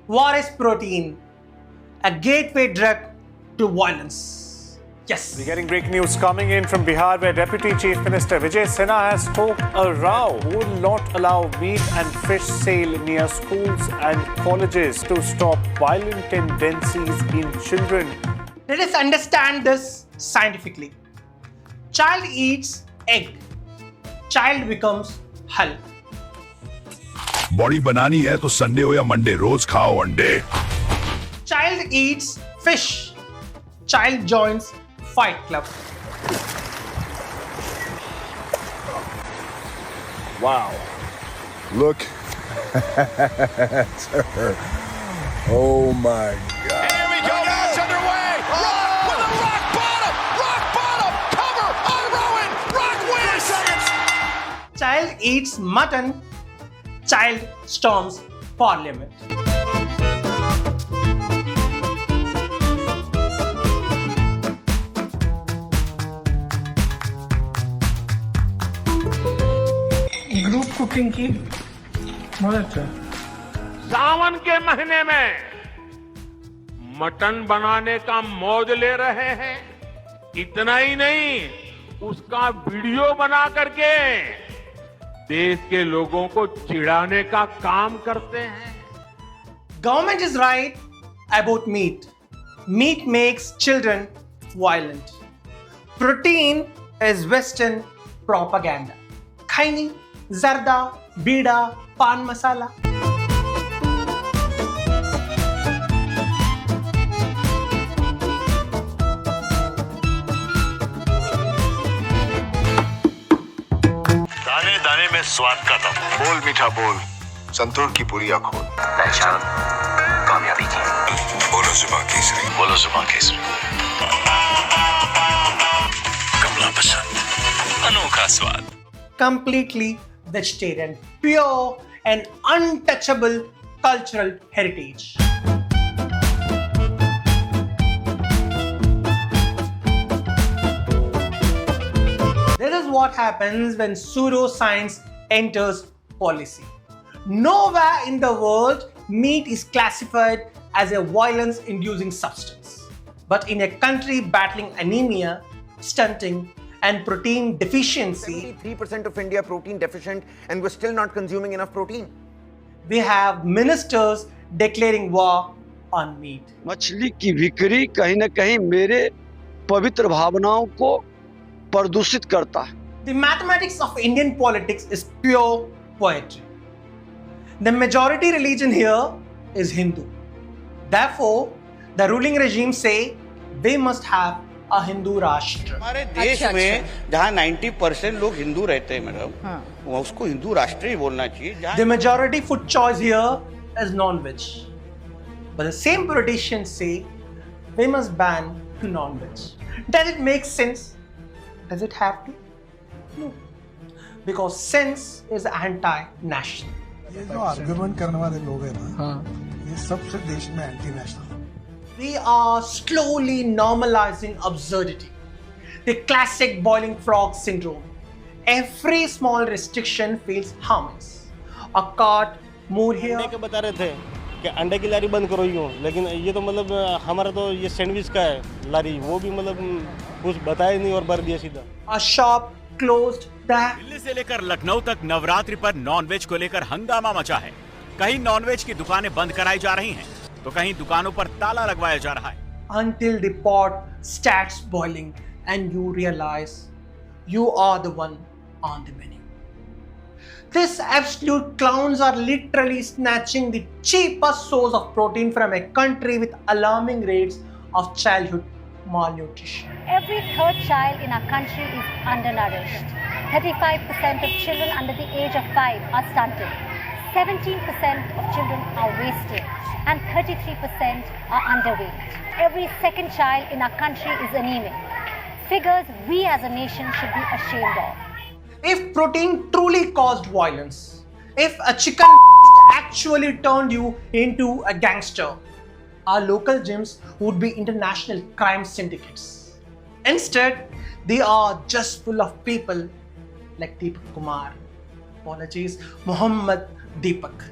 War is protein, a gateway drug to violence. Yes. We're getting breaking news coming in from Bihar, where Deputy Chief Minister Vijay Sinha has stoked a row who will not allow meat and fish sale near schools and colleges to stop violent tendencies in children. Let us understand this scientifically. Child eats egg. Child becomes Hulk. Body बनानी है तो Sunday हो या Monday रोज खाओ अंडे. Child eats fish. Child joins Fight Club. Wow. Look at her. Oh my God. Here we go. It's underway. Rock with a rock bottom. Rock bottom. Cover on Rowan. Rock wins. 3 seconds. Child eats mutton. Child storms parliament. Group cooking की मदद है. सावन के महीने में mutton बनाने का मौज ले रहे हैं. इतना ही नहीं, उसका वीडियो बना करके देश के लोगों को चिढ़ाने का काम करते हैं. Government is right about meat. Meat makes children violent. Protein is Western propaganda. Khaini, zarda, bida, pan masala. दाने दाने में स्वाद का दम. बोल मीठा बोल, संतूर की पुरिया खोल. पहचान कामयाबी की. बोलो जुबां केसरी. बोलो जुबान केसरी. कमला पसंद, अनोखा स्वाद. Completely vegetarian, pure and untouchable cultural heritage. This is what happens when pseudoscience enters policy. Nowhere in the world meat is classified as a violence-inducing substance. But in a country battling anemia, stunting, and protein deficiency, 73% of India protein deficient, and we're still not consuming enough protein. we have ministers declaring war on meat. मछली की बिक्री कहीं न कहीं मेरे पवित्र भावनाओं को प्रदूषित करता है. The mathematics of Indian politics is pure poetry. The majority religion here is Hindu. Therefore, the ruling regime say we must have a Hindu Rashtra. हमारे देश में जहाँ 90% लोग हिंदू रहते हैं मैडम, वो उसको हिंदू राष्ट्र ही बोलना चाहिए. The majority food choice here is non-veg. But the same politicians say we must ban non-veg. Does it make sense? Does it have to? No. Because sense is anti-national. ये जो आर्गुमेंट करने वाले लोग हैं ना, ये सबसे देश में anti national. We are slowly normalizing absurdity. The classic boiling frog syndrome. Every small restriction feels harmless. A cart moved here. अंडे के बता रहे थे कि अंडे की लारी बंद करो यूं, लेकिन ये तो मतलब हमारा तो ये सैंडविच का है लारी, वो भी मतलब कुछ बताया नहीं और भर दिया सीधा. A shop closed there. Delhi से लेकर लखनऊ तक नवरात्रि पर नॉनवेज को लेकर हंगामा मचा है. कहीं नॉनवेज की दुकानें बंद कराई जा रही हैं, तो कहीं दुकानों पर ताला लगवाया जा रहा है. Until the pot starts boiling and you realize you are the one on the menu. These absolute clowns are literally snatching the cheapest source of protein from a country with alarming rates of childhood malnutrition. Every third child in our country is undernourished. 35% of children under the age of 5 are stunted. 17% of children are wasted. And 33% are underweight. Every second child in our country is anemic. Figures we as a nation should be ashamed of. If protein truly caused violence, if a chicken actually turned you into a gangster, our local gyms would be international crime syndicates. Instead, they are just full of people like Deepak Kumar. Apologies, Muhammad Deepak.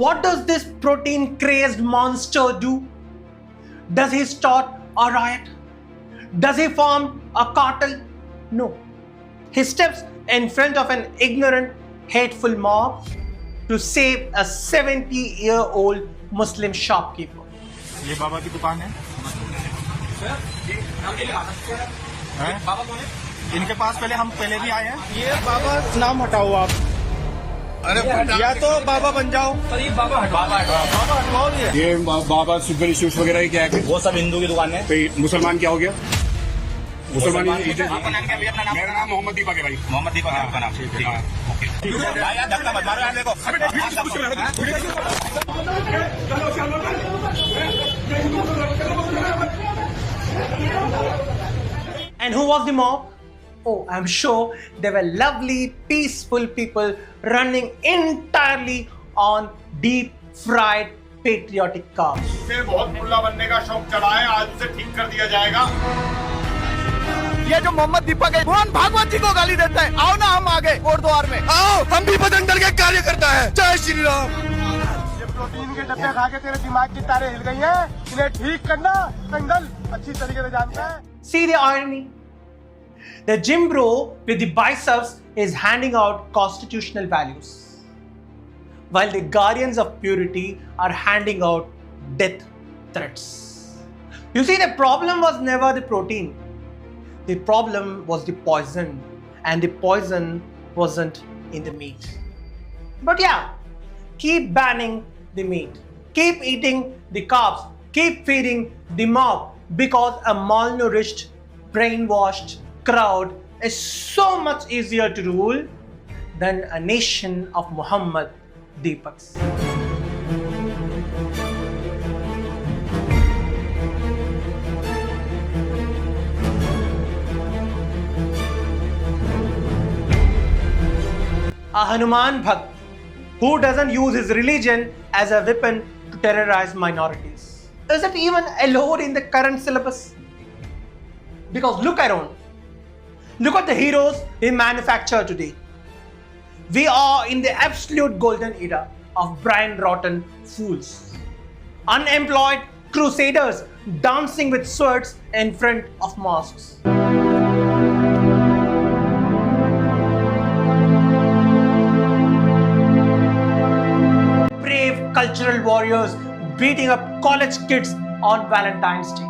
What does this protein-crazed monster do? Does he start a riot? Does he form a cartel? No. He steps in front of an ignorant, hateful mob to save a 70-year-old Muslim shopkeeper. ये बाबा की दुकान है। बाबा कौन है? इनके पास हम पहले भी आए हैं। ये बाबा नाम हटाओ आप। अरे या तो बाबा बन जाओ। ये बाबा हटाओ ये बाबा सुपर इश्यूज वगैरह की क्या है? वो सब हिंदू की दुकान है। तो मुसलमान क्या हो गया? मुसलमान आपका नाम क्या भैया? अपना नाम? मेरा नाम मोहम्मद दीपक है भाई। मोहम्मद दीपक है आपका नाम? ठीक है, ओके। यार धक्का मत मारो यार, देखो। And who was the mob? Oh, I'm sure they were lovely, peaceful people running entirely on deep-fried patriotic carbs. उसे बहुत मुल्ला बनने का शौक चढ़ा है, आज उसे ठीक कर दिया जाएगा। ये जो मोहम्मद दीपक है, भगवान भागवत जी को गाली देता है। आओ ना हम आगे और द्वार में आओ, हम भी बजरंग दल के कार्य करता है। जय श्री राम। ये प्रोटीन के डब्बे खा के तेरे दिमाग की तारें हिल गई हैं, इन्हें ठीक करना दंगल अच्छी तरीके से जानता है। See the irony? The gym bro with the biceps is handing out constitutional values, while the guardians of purity are handing out death threats. You see, the problem was never the protein. The problem was the poison, and the poison wasn't in the meat. But yeah, keep banning the meat. Keep eating the carbs. Keep feeding the mob, because a malnourished, brainwashed crowd is so much easier to rule than a nation of Muhammad Deepaks. A Hanuman Bhakt who doesn't use his religion as a weapon to terrorize minorities. Is it even allowed in the current syllabus? Because look around. Look at the heroes we manufacture today. We are in the absolute golden era of brain rotten fools. Unemployed crusaders dancing with swords in front of mosques. Brave cultural warriors beating up college kids on Valentine's Day.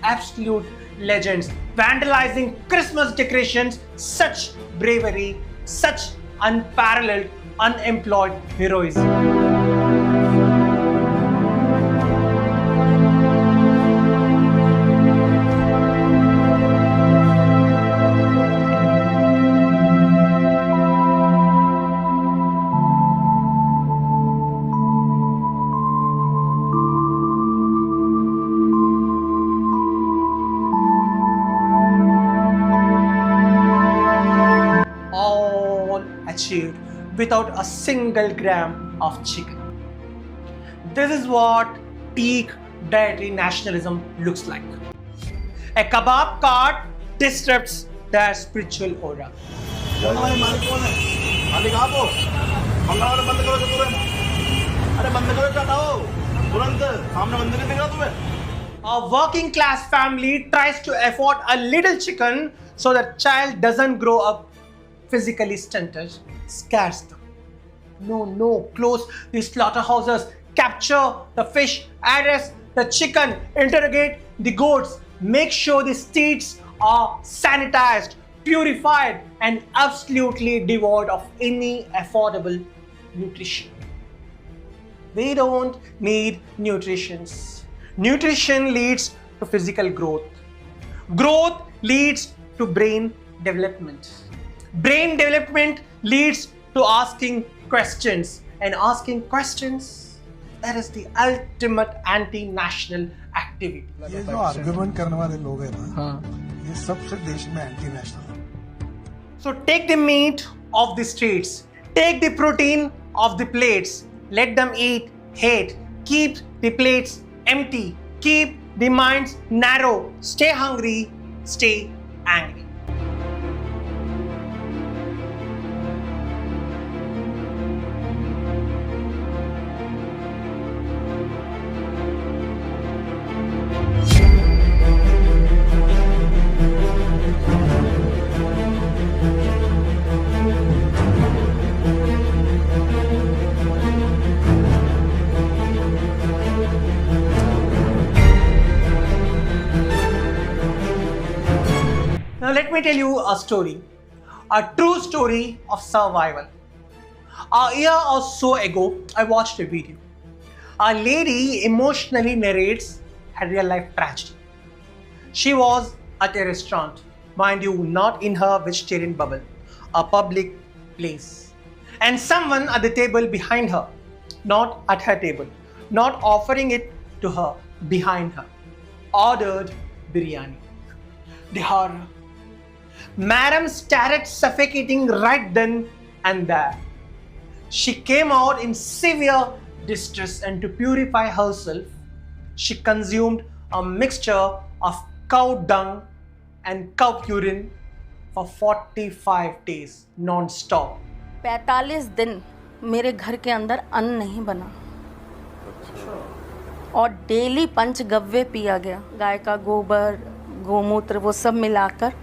Absolute legends vandalizing Christmas decorations. Such bravery, such unparalleled, unemployed heroism. Achieved without a single gram of chicken. This is what peak dietary nationalism looks like. A kebab cart disrupts their spiritual aura. A working class family tries to afford a little chicken so that child doesn't grow up physically stunted, scares them. No, close the slaughterhouses, capture the fish, arrest the chicken, interrogate the goats, make sure the streets are sanitized, purified and absolutely devoid of any affordable nutrition. We don't need nutrition. Nutrition leads to physical growth. Growth leads to brain development. Brain development leads to asking questions. And asking questions, that is the ultimate anti-national activity. ये जो argument करने वाले लोग हैं ना, ये सबसे देश में anti national. So take the meat of the streets, take the protein of the plates, let them eat, hate, keep the plates empty, keep the minds narrow, stay hungry, stay angry. Now let me tell you a story, a true story of survival. A year or so ago, I watched a video. A lady emotionally narrates her real life tragedy. She was at a restaurant, mind you, not in her vegetarian bubble, a public place. And someone at the table behind her, not at her table, not offering it to her, behind her, ordered biryani. The horror. Madam started suffocating right then and there. She came out in severe distress, and to purify herself, she consumed a mixture of cow dung and cow urine for 45 days non-stop. 45 दिन मेरे घर के अंदर अन्न नहीं बना और daily पंचगव्य पिया गया. गाय का गोबर, गोमूत्र, वो सब मिलाकर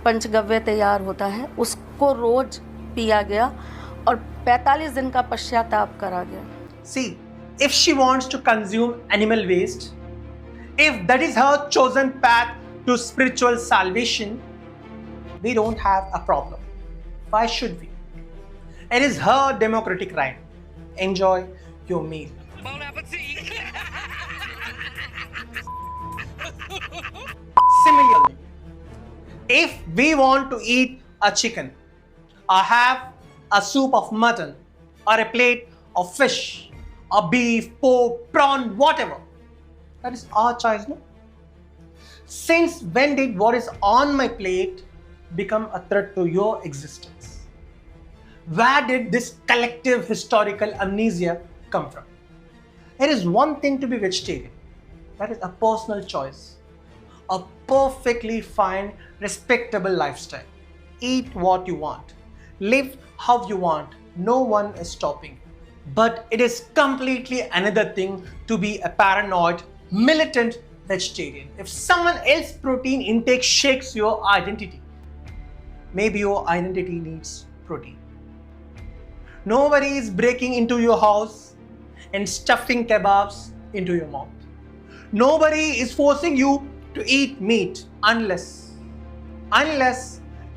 पंचगव्य तैयार होता है, उसको रोज पिया गया और 45 दिन का पश्चाताप करा गया. See, if she wants to consume animal waste, if that is her chosen path to spiritual salvation, we don't have a problem. Why should we? It is her democratic right. Enjoy your meal. Similarly, if we want to eat a chicken, or have a soup of mutton, or a plate of fish, or beef, pork, prawn, whatever, that is our choice, no? Since when did what is on my plate become a threat to your existence? Where did this collective historical amnesia come from? It is one thing to be vegetarian. That is a personal choice. A perfectly fine, respectable lifestyle. Eat what you want. Live how you want. No one is stopping you. But it is completely another thing to be a paranoid, militant vegetarian. If someone else's protein intake shakes your identity, maybe your identity needs protein. Nobody is breaking into your house and stuffing kebabs into your mouth. Nobody is forcing you to eat meat unless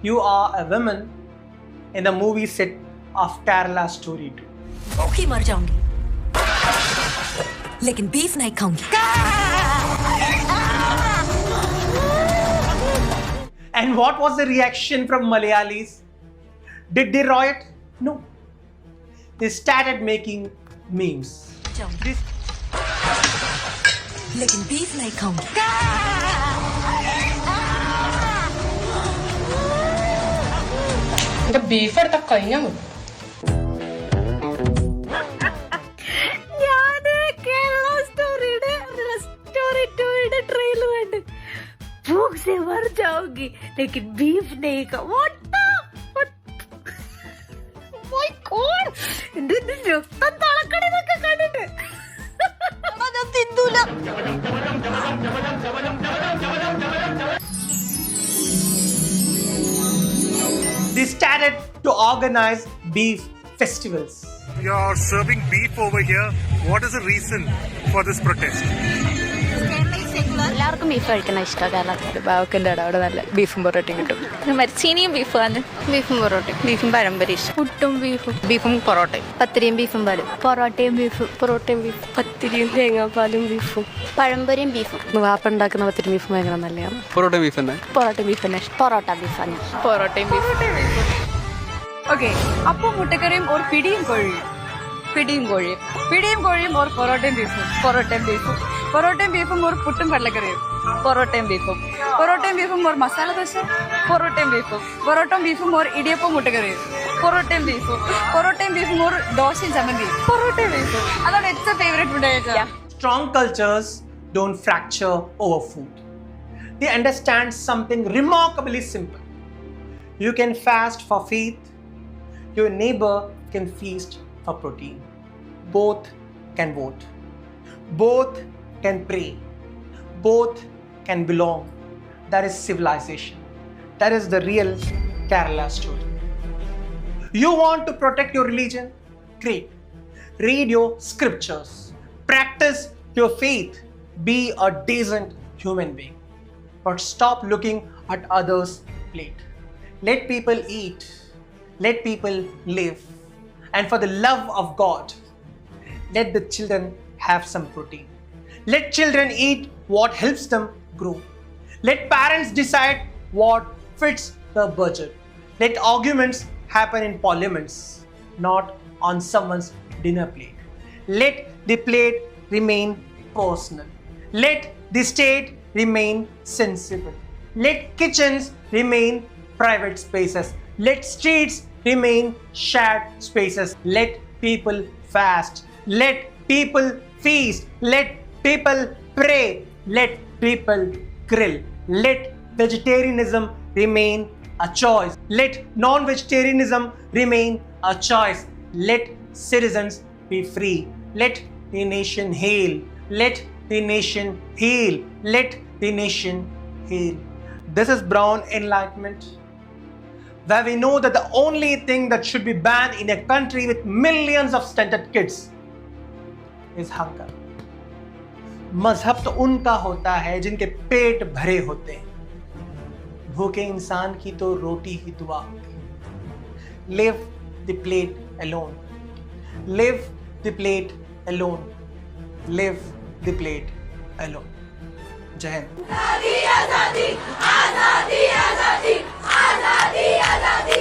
you are a woman in the movie set of Kerala Story 2. भूखी मर जाऊंगी लेकिन beef नहीं खाऊंगी. And what was the reaction from Malayalis? Did they riot? No. They started making memes. लेकिन beef नहीं खाऊंगी. Beef എടുത്ത കഴിഞ്ഞു. भूख से मर जाऊंगी लेकिन बीफ नहीं खा. What the? My God! രക്തം തിളക്കണതൊക്കെ കണ്ടിട്ട് അത് തിന്നൂല. They started to organize beef festivals. You're serving beef over here. What is the reason for this protest? എല്ലാവർക്കും ബീഫ് കഴിക്കുന്ന ഇഷ്ടം കേരളത്തിൽ. ബാവക്കൻ്റെ അവിടെ നല്ല ബീഫും പൊറോട്ടയും കിട്ടും. മരിച്ചീനിയും ബീഫാണ്. ബീഫും പൊറോട്ടയും. ബീഫും പഴംപൊരി ഇഷ്ടം. പുട്ടും ബീഫും. ബീഫും പൊറോട്ടയും. പത്തിരിയും ബീഫും പാലും. പൊറോട്ടയും ബീഫും. പൊറോട്ടയും ബീഫും. പത്തിരിയും തേങ്ങാപ്പാലും ബീഫും. പഴംപൊരിയും ബീഫും. വാപ്പ ഉണ്ടാക്കുന്ന പത്തിരി ബീഫും ഭയങ്കര നല്ലതാണ്. പൊറോട്ട ബീഫ് തന്നെ. പൊറോട്ടയും ബീഫ് തന്നെ. പൊറോട്ട ബീഫാണ്. പൊറോട്ടയും ബീഫ്. ഓക്കെ, അപ്പം മുട്ടക്കറിയും ഒരു പിടിയും കോഴിയും. പിടിയും കോഴിയും. പിടിയും കോഴിയും ഒരു പൊറോട്ടയും ബീഫും. പൊറോട്ടയും ബീഫും. പൊറോട്ടയും ബീഫും ഒരു പുട്ടും കടലക്കറിയും. പൊറോട്ടയും ബീഫും. പൊറോട്ടയും ബീഫും ഒരു മസാല ദോശ. പൊറോട്ടയും ബീഫും. പൊറോട്ടയും ബീഫും ഒരു ഇടിയപ്പം മുട്ടക്കറിയും. പൊറോട്ടയും ബീഫും. പൊറോട്ടയും ബീഫും ഒരു ദോശയും ചമ്മന്തി. പൊറോട്ടയും ബീഫും. അതാണ് ഏറ്റവും favourite food. Strong cultures don't fracture over food. They understand something remarkably simple. You can fast for faith. Your neighbor can feast for protein. Both can vote. Both can pray. Both can belong. That is civilization. That is the real Kerala story. You want to protect your religion? Great. Read your scriptures. Practice your faith. Be a decent human being. But stop looking at others' plate. Let people eat. Let people live. And for the love of God, let the children have some protein. Let children eat what helps them grow. Let parents decide what fits the budget. Let arguments happen in parliaments, not on someone's dinner plate. Let the plate remain personal. Let the state remain sensible. Let kitchens remain private spaces. Let streets remain shared spaces. Let people fast. Let people feast. Let people pray. Let people grill. Let vegetarianism remain a choice. Let non-vegetarianism remain a choice. Let citizens be free. Let the nation hail. Let the nation hail. Let the nation hail. This is Brown Enlightenment, where we know that the only thing that should be banned in a country with millions of stunted kids is hunger. मजहब तो उनका होता है जिनके पेट भरे होते हैं. भूखे इंसान की तो रोटी ही दुआ होती है. Leave the plate alone. Leave the plate alone. Leave the plate alone. जय हिंद. आजादी आजादी आजादी आजादी आजादी